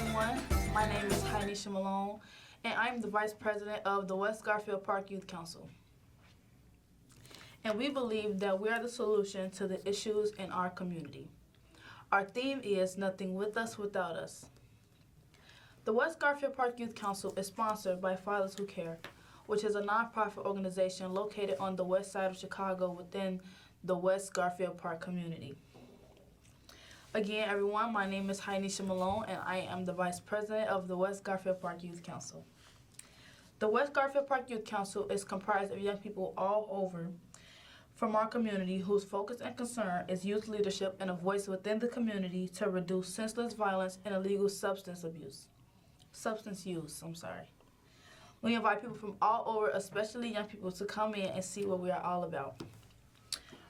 everyone. My name is Hainisha Malone, and I'm the Vice President of the West Garfield Park Youth Council. And we believe that we are the solution to the issues in our community. Our theme is Nothing With Us Without Us. The West Garfield Park Youth Council is sponsored by Fathers Who Care, which is a nonprofit organization located on the west side of Chicago within the West Garfield Park community. Again, everyone, my name is Hainisha Malone, and I am the Vice President of the West Garfield Park Youth Council. The West Garfield Park Youth Council is comprised of young people all over from our community whose focus and concern is youth leadership and a voice within the community to reduce senseless violence and illegal substance use. We invite people from all over, especially young people, to come in and see what we are all about.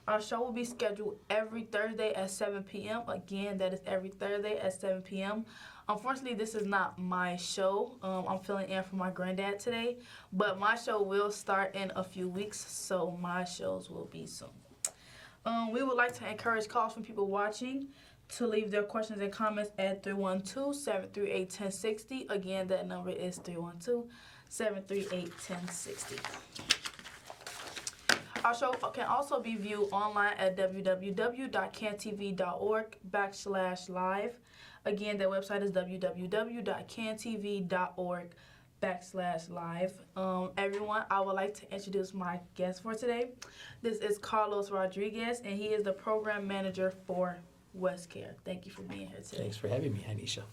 Our show will be scheduled every Thursday at 7 p.m. Again, that is every Thursday at 7 p.m. Unfortunately, this is not my show. I'm filling in for my granddad today, but my show will start in a few weeks, so my shows will be soon. We would like to encourage calls from people watching to leave their questions and comments at 312-738-1060. Again, that number is 312-738-1060. Our show can also be viewed online at www.cantv.org/live. Again, that website is www.cantv.org/live. Everyone, I would like to introduce my guest for today. This is Carlos Rodriguez, and he is the program manager for West Care. Thank you for being here today. Thanks for having me, Hainisha.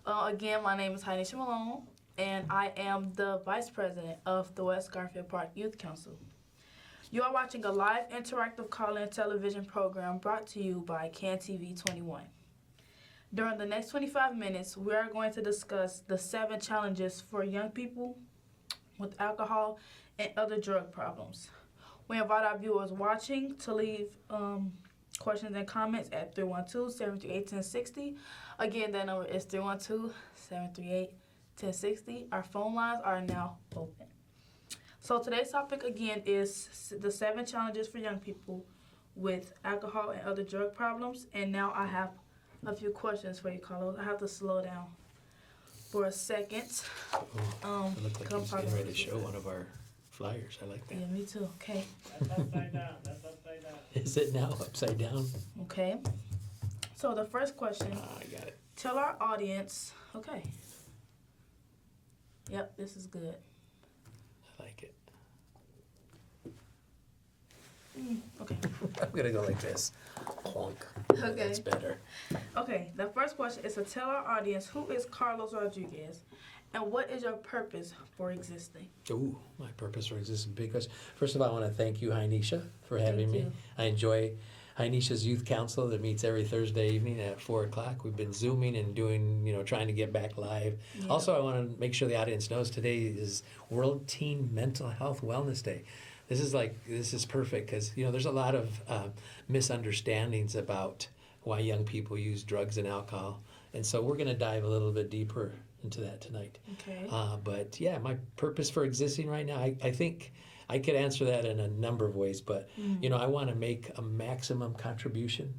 Again, my name is Hainisha Malone, and I am the Vice President of the West Garfield Park Youth Council. You are watching a live interactive call-in television program brought to you by CanTV 21. During the next 25 minutes, we are going to discuss the 7 challenges for young people with alcohol and other drug problems. We invite our viewers watching to leave questions and comments at 312-738-1060. Again, that number is 312-738-1060. Our phone lines are now open. So today's topic again is the 7 challenges for young people with alcohol and other drug problems. And now I have a few questions for you, Carlos. I have to slow down for a second. It looked like he's getting ready to show one of our flyers. I like that. Yeah, me too. Okay. That's upside down. That's upside down. Is it now upside down? Okay. So the first question. I got it. Tell our audience. Okay. Yep, this is good. I like it. Okay. I'm going to go like this. Clunk. Okay. That's better. Okay, the first question is to tell our audience, who is Carlos Rodriguez and what is your purpose for existing? Ooh, my purpose for existing. Because first of all, I want to thank you, Hainisha, for having me. you. I enjoy Hainisha's Youth Council that meets every Thursday evening at 4 o'clock. We've been Zooming and doing, trying to get back live. Yeah. Also, I want to make sure the audience knows today is World Teen Mental Health Wellness Day. This is perfect because, there's a lot of misunderstandings about why young people use drugs and alcohol. And so we're going to dive a little bit deeper into that tonight. Okay. But yeah, my purpose for existing right now, I think I could answer that in a number of ways. But, I want to make a maximum contribution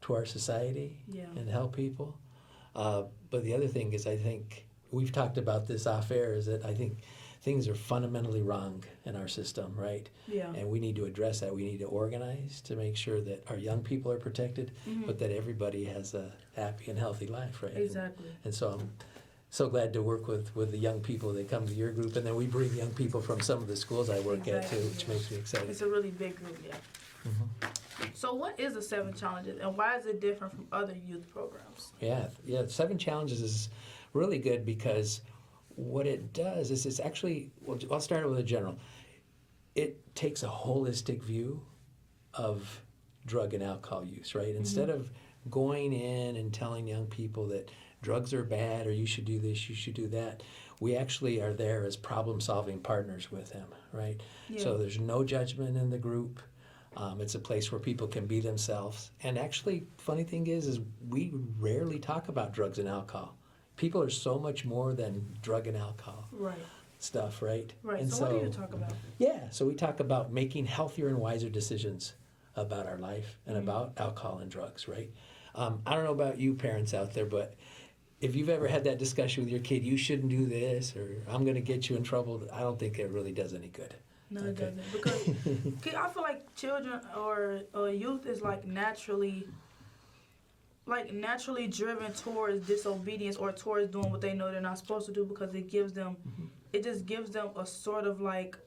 to our society and help people. But the other thing is I think we've talked about this off air is that I think things are fundamentally wrong in our system, right? Yeah. And we need to address that. We need to organize to make sure that our young people are protected, but that everybody has a happy and healthy life, right? Exactly. And so I'm so glad to work with the young people that come to your group, and then we bring young people from some of the schools I work at too, which makes me excited. It's a really big group, yeah. So what is the 7 challenges and why is it different from other youth programs? Yeah, 7 challenges is really good because what it does is it's actually, well, I'll start with a general. It takes a holistic view of drug and alcohol use, right? Instead of going in and telling young people that drugs are bad or you should do this, you should do that, we actually are there as problem-solving partners with them, right? Yeah. So there's no judgment in the group. It's a place where people can be themselves. And actually, funny thing is we rarely talk about drugs and alcohol. People are so much more than drug and alcohol stuff, right? Right. And so what do you talk about? Yeah, so we talk about making healthier and wiser decisions about our life and about alcohol and drugs, right? I don't know about you parents out there, but if you've ever had that discussion with your kid, you shouldn't do this, or I'm going to get you in trouble, I don't think it really does any good. No, it Okay. doesn't. Because I feel like children or youth is like naturally driven towards disobedience or towards doing what they know they're not supposed to do, because it gives them, it just gives them a sort of like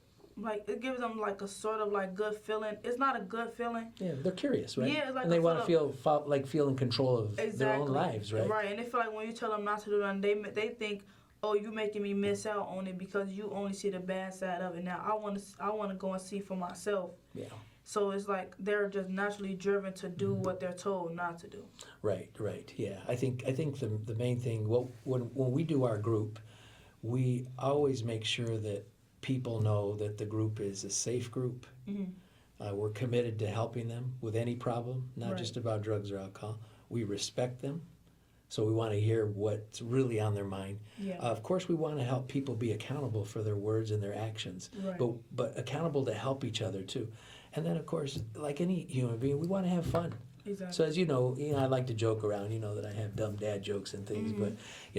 it gives them like a sort of like good feeling. It's not a good feeling. Yeah, they're curious, right? Yeah, it's like and they a want to sort feel in control of their own lives, right? Right, and they feel like when you tell them not to do that, they think, oh, you making me miss out on it because you only see the bad side of it. Now I want to go and see for myself. Yeah. So it's like they're just naturally driven to do what they're told not to do. Right, yeah. I think the main thing, well, when we do our group, we always make sure that people know that the group is a safe group. Mm-hmm. We're committed to helping them with any problem, not Right. just about drugs or alcohol. We respect them, so we want to hear what's really on their mind. Yeah. Of course, we want to help people be accountable for their words and their actions, Right. but accountable to help each other too. And then, of course, like any human being, we want to have fun. Exactly. So as you know, I like to joke around. You know that I have dumb dad jokes and things. Mm-hmm.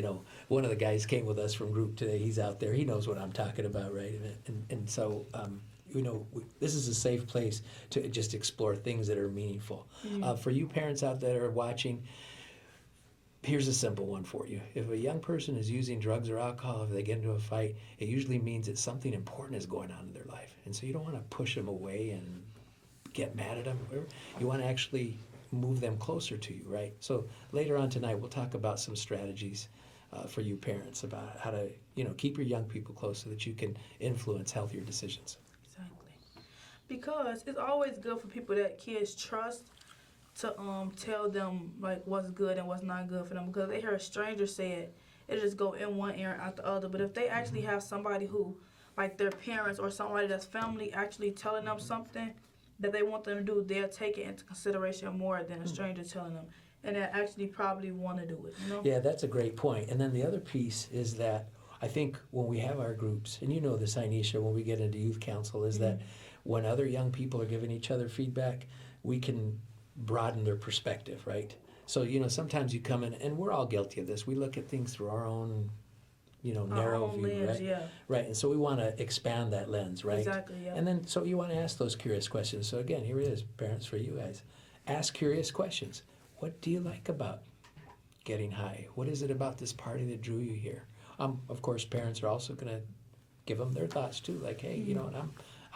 But one of the guys came with us from group today. He's out there. He knows what I'm talking about, right? And so this is a safe place to just explore things that are meaningful. Mm-hmm. For you parents out there that are watching, here's a simple one for you. If a young person is using drugs or alcohol, if they get into a fight, it usually means that something important is going on in their life. And so you don't want to push them away and get mad at them. You want to actually move them closer to you, right? So later on tonight, we'll talk about some strategies for you parents about how to, keep your young people close so that you can influence healthier decisions. Exactly. Because it's always good for people that kids trust to tell them like what's good and what's not good for them, because they hear a stranger say it, it just go in one ear and out the other. But if they actually have somebody who, like their parents or somebody that's family, actually telling them something that they want them to do, they'll take it into consideration more than a stranger telling them, and they actually probably want to do it. Yeah, that's a great point. And then the other piece is that I think when we have our groups, and you know this, Ainisha, when we get into youth council, is that when other young people are giving each other feedback, we can broaden their perspective, right? So, sometimes you come in, and we're all guilty of this. We look at things through our own, narrow view, lens, right? Yeah. Right, and so we want to expand that lens, right? Exactly, yeah. And then, so you want to ask those curious questions. So again, here it is, parents, for you guys. Ask curious questions. What do you like about getting high? What is it about this party that drew you here? Of course, parents are also going to give them their thoughts too, like, hey,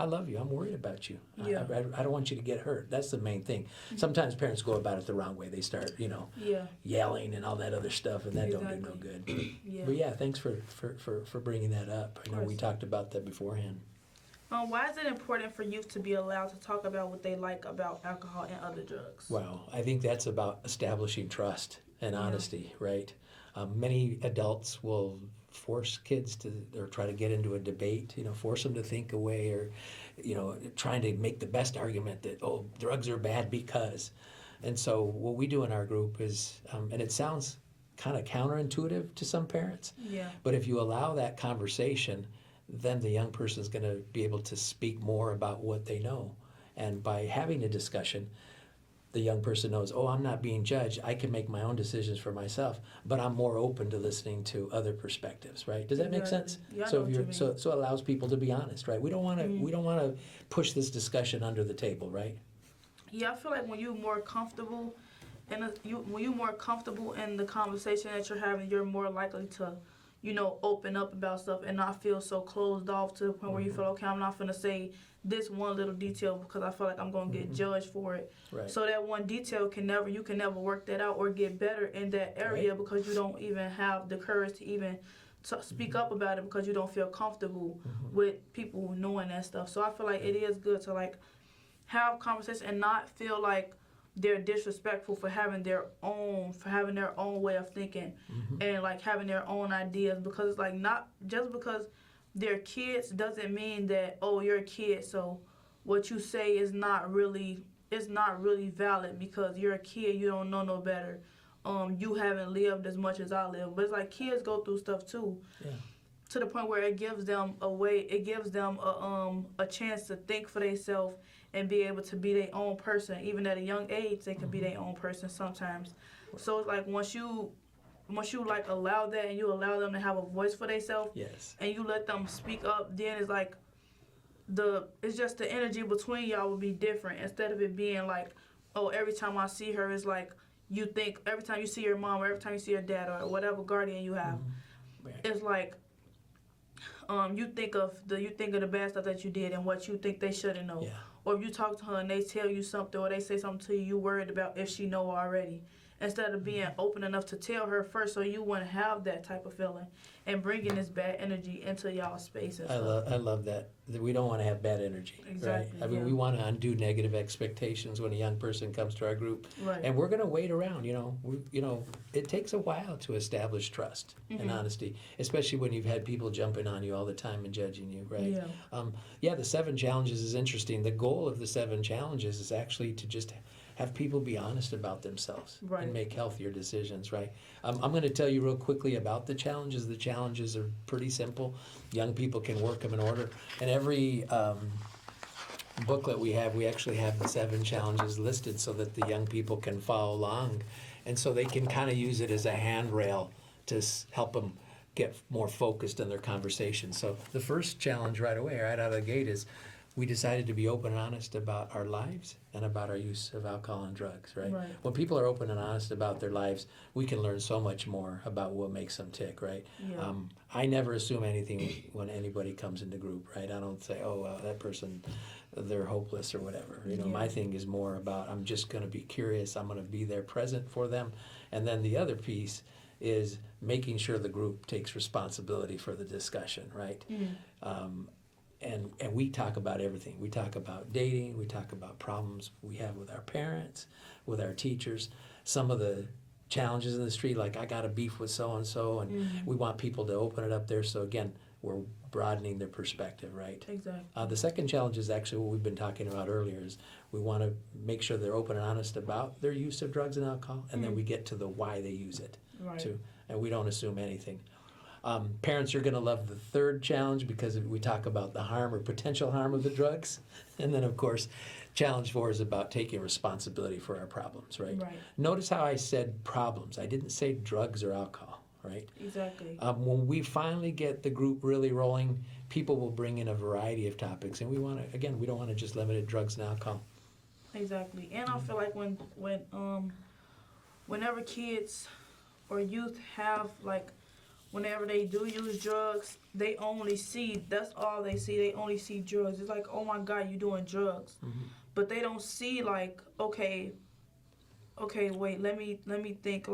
I love you. I'm worried about you. Yeah. I don't want you to get hurt. That's the main thing. Sometimes parents go about it the wrong way. They start, Yeah. yelling and all that other stuff, and that don't do no Exactly. good. Yeah. But yeah, thanks for bringing that up. I know we course. talked about that beforehand. Why is it important for youth to be allowed to talk about what they like about alcohol and other drugs? Wow, I think that's about establishing trust and honesty, right? Many adults will force kids to, or try to get into a debate, force them to think away, or, trying to make the best argument that, oh, drugs are bad because. And so what we do in our group is, and it sounds kind of counterintuitive to some parents, Yeah. but if you allow that conversation, then the young person is going to be able to speak more about what they know. And by having a discussion, the young person knows, oh, I'm not being judged. I can make my own decisions for myself, but I'm more open to listening to other perspectives, right? Does that make sense? Yeah, I So know what you mean. so it allows people to be honest, right? We don't want to push this discussion under the table, right? Yeah, I feel like when you're more comfortable when you're more comfortable in the conversation that you're having, you're more likely to, open up about stuff and not feel so closed off to the point where you feel, okay, I'm not going to say this one little detail because I feel like I'm going to get judged for it. Right. So that one detail you can never work that out or get better in that area because you don't even have the courage to even speak up about it because you don't feel comfortable with people knowing that stuff. So I feel like it is good to have conversation and not feel like they're disrespectful for having their own way of thinking and having their own ideas, because it's not just because they're kids doesn't mean that, oh, you're a kid, so what you say is not really valid because you're a kid, you don't know no better. You haven't lived as much as I live. But it's kids go through stuff too. Yeah. To the point where it gives them a chance to think for themselves and be able to be their own person. Even at a young age, they can be their own person sometimes. So it's once you once you like allow that and you allow them to have a voice for themselves Yes. and you let them speak up, then it's like it's just the energy between y'all will be different instead of it being like, oh, every time I see her, it's like you think every time you see your mom or every time you see your dad or whatever guardian you have, Right. it's like you think of the bad stuff that you did and what you think they shouldn't know. Yeah. Or if you talk to her and they tell you something or they say something to you, you worried about if she know already. Instead of being open enough to tell her first so you wouldn't have that type of feeling and bringing this bad energy into y'all space and stuff. I love that. We don't want to have bad energy, Exactly, right? I mean, yeah. we want to undo negative expectations when a young person comes to our group, Right. and we're going to wait around. It takes a while to establish trust and honesty, especially when you've had people jumping on you all the time and judging you, right? Yeah. The 7 challenges is interesting. The goal of the 7 challenges is actually to just have people be honest about themselves Right. and make healthier decisions, right? I'm going to tell you real quickly about the challenges. The challenges are pretty simple. Young people can work them in order. And every booklet we have, we actually have the 7 challenges listed so that the young people can follow along. And so they can kind of use it as a handrail to help them get more focused in their conversation. So the first challenge right away, right out of the gate, is we decided to be open and honest about our lives and about our use of alcohol and drugs, right? Right. When people are open and honest about their lives, we can learn so much more about what makes them tick, right? Yeah. I never assume anything when anybody comes into group, right? I don't say, oh, that person, they're hopeless or whatever. Yeah. My thing is more about I'm just going to be curious. I'm going to be there present for them. And then the other piece is making sure the group takes responsibility for the discussion, right? And we talk about everything. We talk about dating. We talk about problems we have with our parents, with our teachers. Some of the challenges in the street, like I got a beef with so-and-so, and we want people to open it up there. So again, we're broadening their perspective, right? Exactly. The second challenge is actually what we've been talking about earlier, is we want to make sure they're open and honest about their use of drugs and alcohol, and then we get to the why they use it, Right. too. And we don't assume anything. Parents are going to love the third challenge because we talk about the harm or potential harm of the drugs. And then, of course, challenge 4 is about taking responsibility for our problems, right? Right. Notice how I said problems. I didn't say drugs or alcohol, right? Exactly. When we finally get the group really rolling, people will bring in a variety of topics. And we want to, again, we don't want to just limit it to drugs and alcohol. Exactly. And I feel like whenever kids or youth have whenever they do use drugs, they only see, that's all they see. They only see drugs. It's like, oh my God, you're doing drugs. But they don't see okay, wait, let me think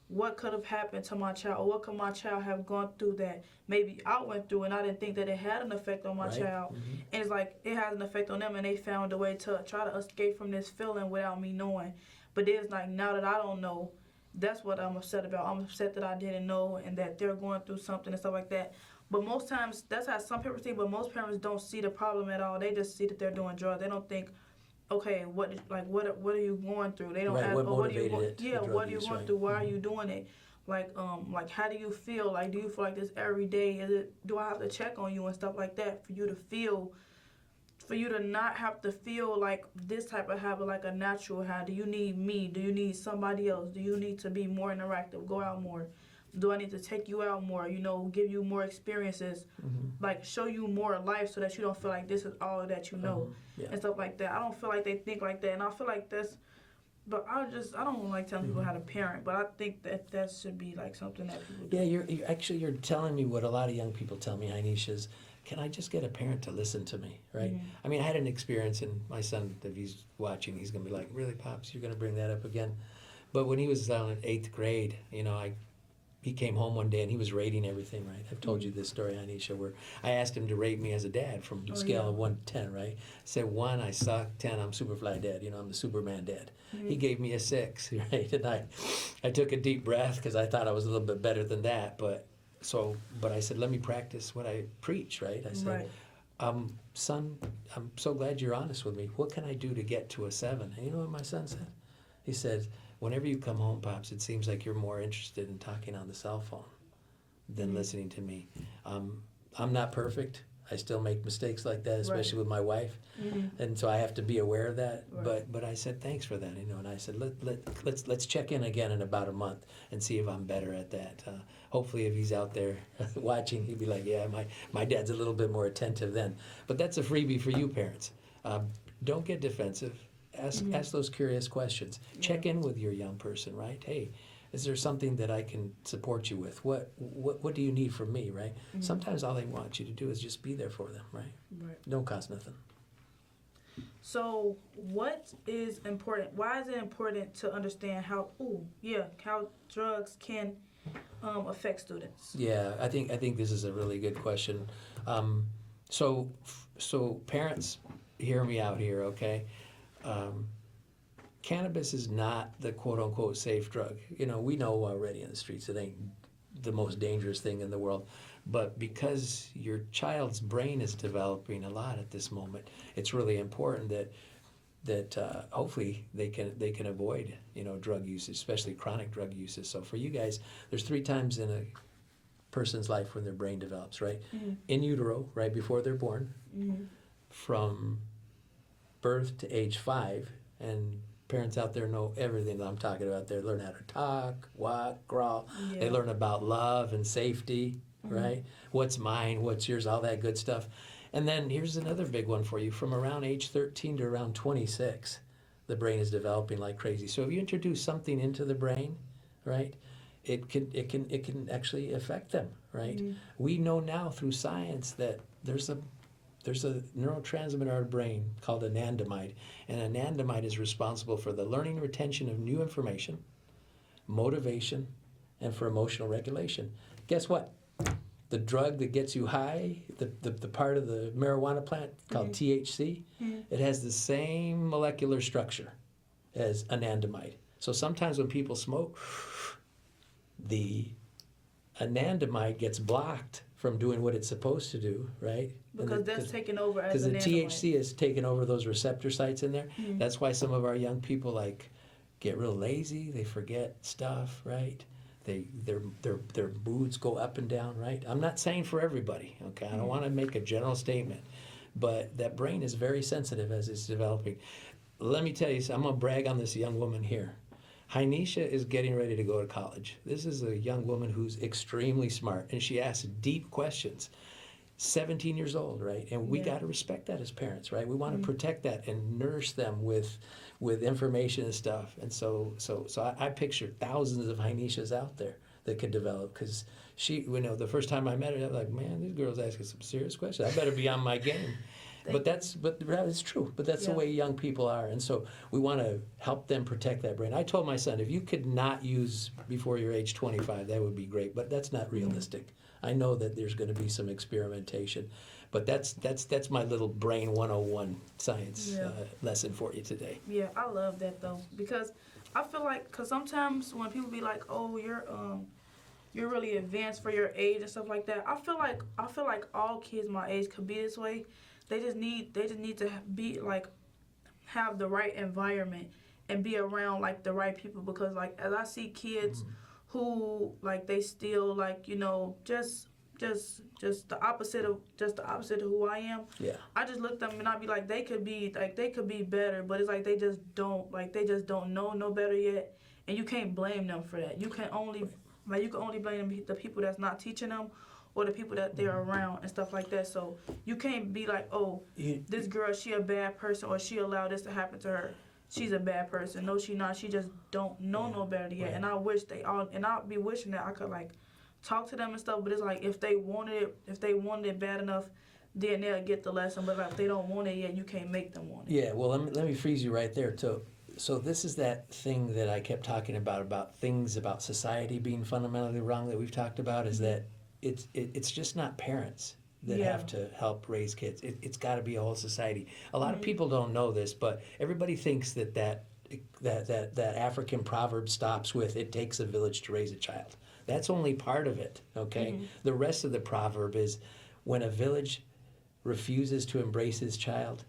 what could have happened to my child, or what could my child have gone through that maybe I went through and I didn't think that it had an effect on my Right. child. And it's like it has an effect on them and they found a way to try to escape from this feeling without me knowing. But then it's like, now that I don't know, that's what I'm upset about. I'm upset that I didn't know and that they're going through something and stuff like that. But most times, that's how some parents think, but most parents don't see the problem at all. They just see that they're doing drugs. They don't think, okay, what are you going through? They don't Right, ask, what oh, what are you motivated going, it, yeah, the what drug are you use, going right? through? Why are you doing it? How do you feel? Do you feel like this every day? Do I have to check on you and stuff like that for you to not have to feel like this type of habit, like a natural habit? Do you need me? Do you need somebody else? Do you need to be more interactive, go out more? Do I need to take you out more, give you more experiences, show you more life so that you don't feel like this is all that you know, Yeah. and stuff like that. I don't feel like they think like that, and I feel like but I don't like telling people how to parent, but I think that should be something that people do. Yeah, you're telling me what a lot of young people tell me, Ainisha, is, can I just get a parent to listen to me, right? I mean, I had an experience, and my son, if he's watching, he's going to be like, really, Pops, you're going to bring that up again? But when he was down in 8th grade, he came home one day and he was rating everything, right? I've told you this story, Anisha, where I asked him to rate me as a dad from a scale of 1 to 10, right? I said 1, I suck. 10, I'm Superfly dad. I'm the Superman dad. He gave me a 6, right? And I took a deep breath because I thought I was a little bit better than that. But I said, let me practice what I preach, right? I said, son, I'm so glad you're honest with me. What can I do to get to a 7? And you know what my son said? He said, whenever you come home, Pops, it seems like you're more interested in talking on the cell phone than listening to me. I'm not perfect. I still make mistakes like that, especially with my wife, Mm-hmm. and so I have to be aware of that. Right. But I said thanks for that, and I said let's check in again in about a month and see if I'm better at that. Hopefully, if he's out there watching, he'd be like, yeah, my dad's a little bit more attentive then. But that's a freebie for you parents. Don't get defensive. Ask those curious questions. Check in with your young person, right? Hey, is there something that I can support you with? What do you need from me, right? Sometimes all they want you to do is just be there for them, right? Right. Don't cost nothing. So, what is important? Why is it important to understand how drugs can affect students? Yeah, I think this is a really good question. So parents, hear me out here, okay? Cannabis is not the quote unquote safe drug. We know already in the streets it ain't the most dangerous thing in the world. But because your child's brain is developing a lot at this moment, it's really important that hopefully they can avoid drug use, especially chronic drug uses. So for you guys, there's 3 times in a person's life when their brain develops, right? Mm-hmm. In utero, right before they're born, Mm-hmm. from birth to age 5, and parents out there know everything that I'm talking about. They learn how to talk, walk, crawl. Yeah. They learn about love and safety, right? What's mine, what's yours, all that good stuff. And then here's another big one for you. From around age 13 to around 26, the brain is developing like crazy. So if you introduce something into the brain, right, it can actually affect them, right? Mm-hmm. We know now through science that there's a neurotransmitter in our brain called anandamide, and anandamide is responsible for the learning and retention of new information, motivation, and for emotional regulation. Guess what? The drug that gets you high, the part of the marijuana plant called THC, it has the same molecular structure as anandamide. So sometimes when people smoke, the anandamide gets blocked from doing what it's supposed to do, right? Because that's taken over as Because the anandamide. THC has taken over those receptor sites in there. That's why some of our young people get real lazy. They forget stuff, right? Their moods go up and down, right? I'm not saying for everybody, okay? I don't want to make a general statement, but that brain is very sensitive as it's developing. Let me tell you, I'm gonna brag on this young woman here. Heinisha is getting ready to go to college. This is a young woman who's extremely smart, and she asks deep questions. 17 years old, right? And we got to respect that as parents, right? We want to protect that and nurse them with information and stuff. And so I picture thousands of Hainishas out there that could develop, because she, the first time I met her, I was like, man, this girl's asking some serious questions. I better be on my game. But it's true. But that's the way young people are, and so we want to help them protect that brain. I told my son, if you could not use before you're age 25, that would be great. But that's not realistic. I know that there's going to be some experimentation, but that's my little brain 101 science lesson for you today. Yeah, I love that though, because I feel like, because sometimes when people be like, oh, you're really advanced for your age and stuff like that, I feel like all kids my age could be this way. They just need to be like, have the right environment and be around like the right people, because like as I see kids who like they still like just the opposite of who I am. Yeah. I just look at them and I be like, they could be better, but it's like they just don't know no better yet, and you can't blame them for that. You can only blame the people that's not teaching them, or the people that they're around and stuff like that. So you can't be like, oh, this girl, she a bad person, or she allowed this to happen to her. She's a bad person. No, she not. She just don't know no better yet. Right. And I wish I'll be wishing that I could like talk to them and stuff. But it's like if they wanted it bad enough, then they'll get the lesson. But like, if they don't want it yet, you can't make them want it. Yeah. Well, let me freeze you right there too. So this is that thing that I kept talking about things about society being fundamentally wrong that we've talked about, is that it's just not parents that have to help raise kids. It's got to be a whole society. A lot of people don't know this, but everybody thinks that African proverb stops with "it takes a village to raise a child." That's only part of it, okay? The rest of the proverb is, when a village refuses to embrace his child,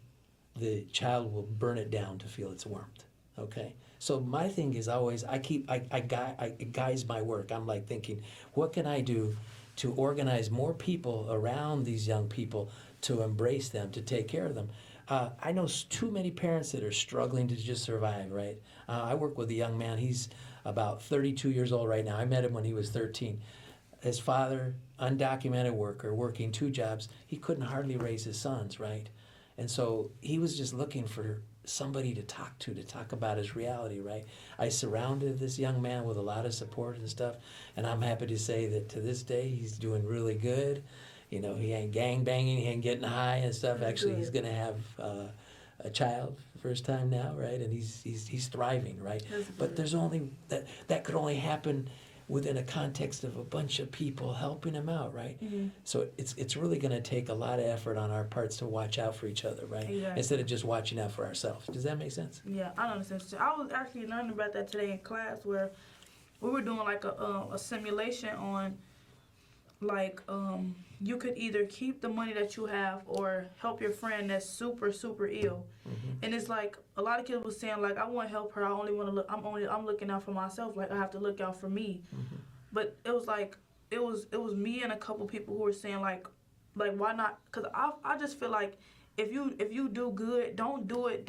the child will burn it down to feel its warmth, okay? So my thing is always, it guides my work. I'm like thinking, what can I do to organize more people around these young people to embrace them, to take care of them. I know too many parents that are struggling to just survive, right? I work with a young man. He's about 32 years old right now. I met him when he was 13. His father, undocumented worker, working 2 jobs. He couldn't hardly raise his sons, right? And so he was just looking for somebody to talk about his reality, right? I surrounded this young man with a lot of support and stuff, and I'm happy to say that to this day he's doing really good. You know, he ain't gang banging, he ain't getting high and stuff. Actually, he's gonna have a child first time now, right? And he's thriving, right? But there's only that could only happen within a context of a bunch of people helping him out, right? So it's really going to take a lot of effort on our parts to watch out for each other, right? Exactly. Instead of just watching out for ourselves. Does that make sense? Yeah, I understand. So I was actually learning about that today in class where we were doing like a simulation on like you could either keep the money that you have or help your friend that's super super ill. And it's like a lot of kids was saying like I want to help her. I only want to look. I'm looking out for myself. Like I have to look out for me. But it was like it was me and a couple people who were saying like why not? Cause I just feel like if you do good, don't do it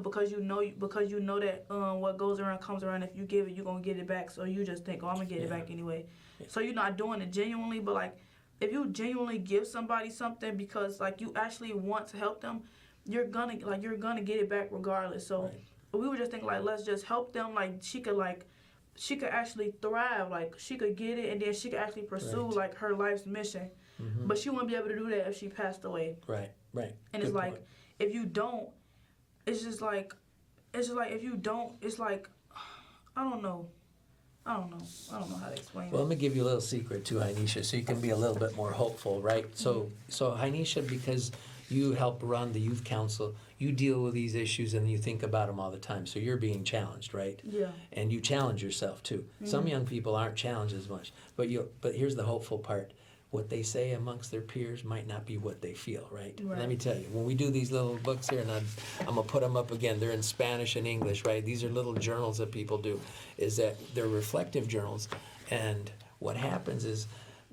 because you know that what goes around comes around. If you give it, you're gonna get it back. So you just think, oh, I'm gonna get it back anyway. So you're not doing it genuinely, but like if you genuinely give somebody something because like you actually want to help them, you're gonna get it back regardless. So we were just thinking like let's just help them. Like she could actually thrive. Like she could get it and then she could actually pursue like her life's mission. But she wouldn't be able to do that if she passed away. Right. And it's like if you don't, it's just like if you don't, it's like I don't know how to explain Well, it. let me give you a little secret too, Heinisha, so you can be a little bit more hopeful, right? So Heinisha, because you help run the youth council, you deal with these issues and you think about them all the time. So you're being challenged, right? Yeah. And you challenge yourself too. Some young people aren't challenged as much, but here's the hopeful part. What they say amongst their peers might not be what they feel, right? Let me tell you, when we do these little books here, and I'm going to put them up again, they're in Spanish and English, right? These are little journals that people do, is that they're reflective journals. And what happens is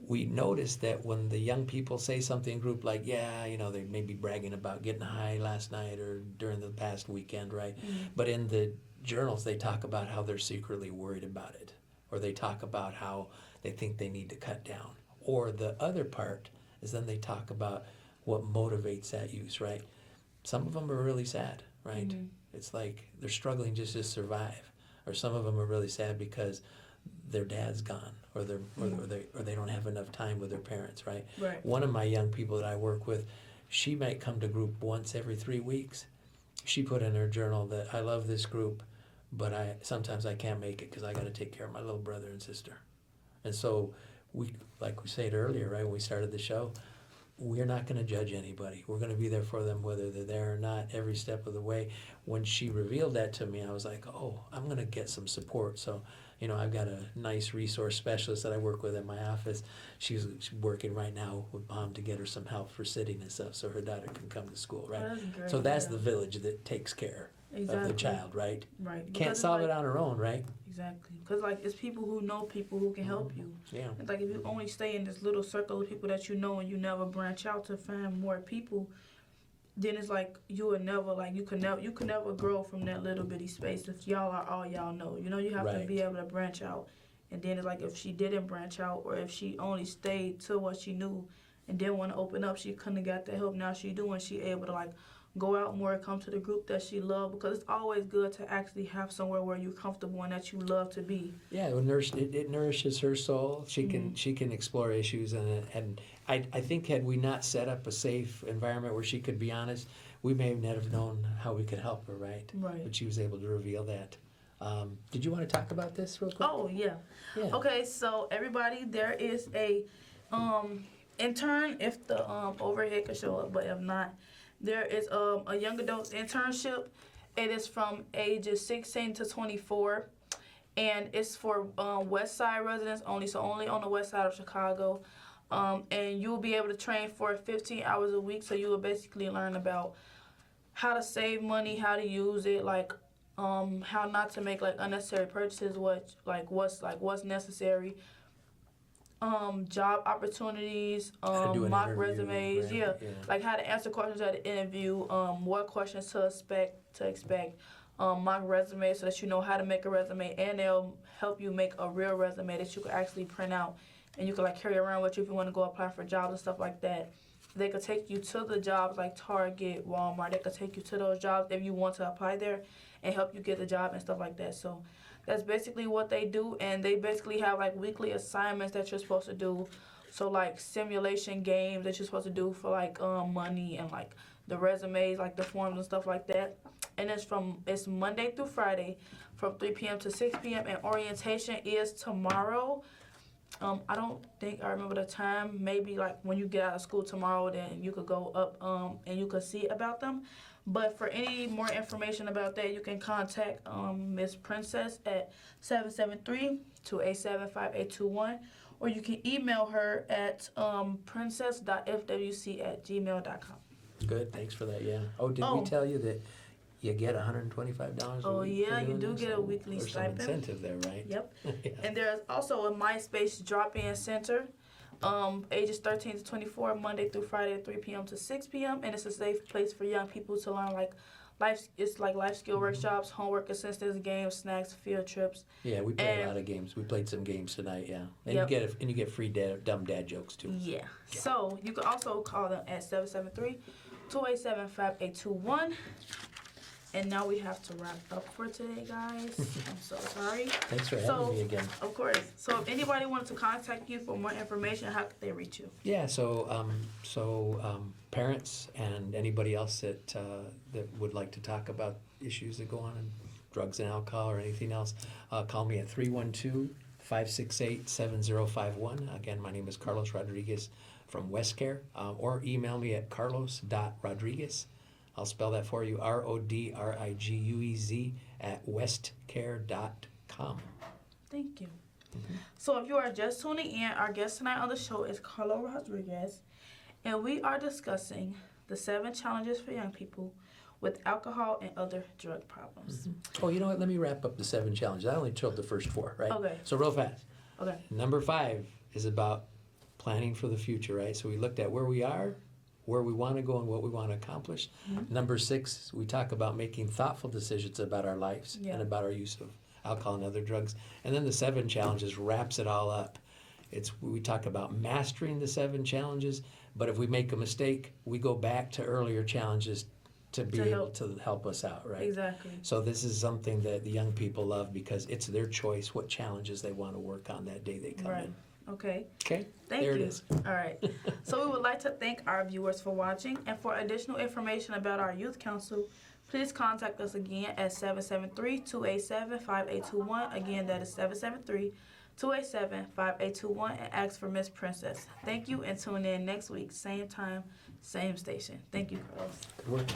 we notice that when the young people say something in group like, yeah, you know, they may be bragging about getting high last night or during the past weekend, right? But in the journals, they talk about how they're secretly worried about it, or they talk about how they think they need to cut down. Or the other part is then they talk about what motivates that use, right? Some of them are really sad, right? It's like they're struggling just to survive. Or some of them are really sad because their dad's gone, or they don't have enough time with their parents, right? One of my young people that I work with, she might come to group once every 3 weeks. She put in her journal that I love this group, but sometimes I can't make it because I got to take care of my little brother and sister. And so we, like we said earlier, right, when we started the show, we're not going to judge anybody. We're going to be there for them whether they're there or not every step of the way. When she revealed that to me, I was like, oh, I'm going to get some support. So, you know, I've got a nice resource specialist that I work with in my office. She's working right now with Mom to get her some help for sitting and stuff so her daughter can come to school, right? That's great, so that's the village that takes care of the child, right? Right. Can't solve it on her own, right? Exactly. Because, like, it's people who know people who can help you. Yeah. It's like if you only stay in this little circle of people that you know and you never branch out to find more people, then it's like you would never, like, you could never grow from that little bitty space if y'all are all y'all know. You know, you have to be able to branch out. And then it's like if she didn't branch out or if she only stayed to what she knew and didn't want to open up, she couldn't have got the help. Now she do, and she able to, like, go out more, come to the group that she loved, because it's always good to actually have somewhere where you're comfortable and that you love to be. Yeah, it nourishes her soul. She can explore issues, and I think had we not set up a safe environment where she could be honest, we may not have known how we could help her, right? Right. But she was able to reveal that. Did you want to talk about this real quick? Oh, yeah. Okay, so everybody, there is a intern, if the overhead could show up, but if not, there is a young adults internship. It is from ages 16 to 24, and it's for West Side residents only, so only on the west side of Chicago. And you'll be able to train for 15 hours a week, so you will basically learn about how to save money, how to use it, like how not to make like unnecessary purchases, what's necessary. job opportunities, How to do an mock interview, resumes, right? yeah. Like how to answer questions at the interview, what questions to expect, mock resumes so that you know how to make a resume, and they'll help you make a real resume that you can actually print out and you can like carry around with you if you want to go apply for jobs and stuff like that. They could take you to the jobs like Target, Walmart. They could take you to those jobs if you want to apply there and help you get the job and stuff like that. So that's basically what they do, and they basically have like weekly assignments that you're supposed to do. So like simulation games that you're supposed to do for like money, and like the resumes, like the forms and stuff like that. And it's Monday through Friday from 3 p.m. to 6 p.m. and orientation is tomorrow. I don't think I remember the time. Maybe like when you get out of school tomorrow, then you could go up and you could see about them. But for any more information about that, you can contact Miss Princess at 773-287-5821, or you can email her at princess.fwc@gmail.com. Good, thanks for that, yeah. Oh, did Oh. we tell you that you get $125 a Oh, week? yeah, for you doing do this? get a weekly There's stipend. some incentive there, right? Yep. Yeah. And there's also a MySpace drop-in center, ages 13 to 24, Monday through Friday at 3 p.m. to 6 p.m. And it's a safe place for young people to learn like life skill workshops, homework assistance, games, snacks, field trips. Yeah, we play a And- lot of games. We played some games tonight, yeah. And Yep. you get free dumb dad jokes too. Yeah. So you can also call them at 773-287-5821. And now we have to wrap up for today, guys. I'm so sorry. Thanks for having So- me again. Of course. So if anybody wanted to contact you for more information, how could they reach you? Yeah, so parents and anybody else that would like to talk about issues that go on in drugs and alcohol or anything else, call me at 312-568-7051. Again, my name is Carlos Rodriguez from WestCare, or email me at carlos.rodriguez. I'll spell that for you, RODRIGUEZ @westcare.com. Thank you. So if you are just tuning in, our guest tonight on the show is Carlo Rodriguez, and we are discussing the 7 challenges for young people with alcohol and other drug problems. Oh, you know what? Let me wrap up the 7 challenges. I only told the first 4, right? Okay. So real fast. Okay. Number 5 is about planning for the future, right? So we looked at where we are, where we want to go, and what we want to accomplish. Number 6, we talk about making thoughtful decisions about our lives Yeah. and about our use of alcohol and other drugs. And then the 7 challenges wraps it all up. We talk about mastering the 7 challenges, but if we make a mistake, we go back to earlier challenges to be To able help. to help us out, right? Exactly. So this is something that the young people love because it's their choice what challenges they want to work on that day they come Right. in. Okay. Okay? Thank there you. it is. All right. So we would like to thank our viewers for watching, and for additional information about our youth council, please contact us again at 773-287-5821. Again, that is 773-287-5821, and ask for Miss Princess. Thank you, and tune in next week, same time, same station. Thank you, Carlos. Good work.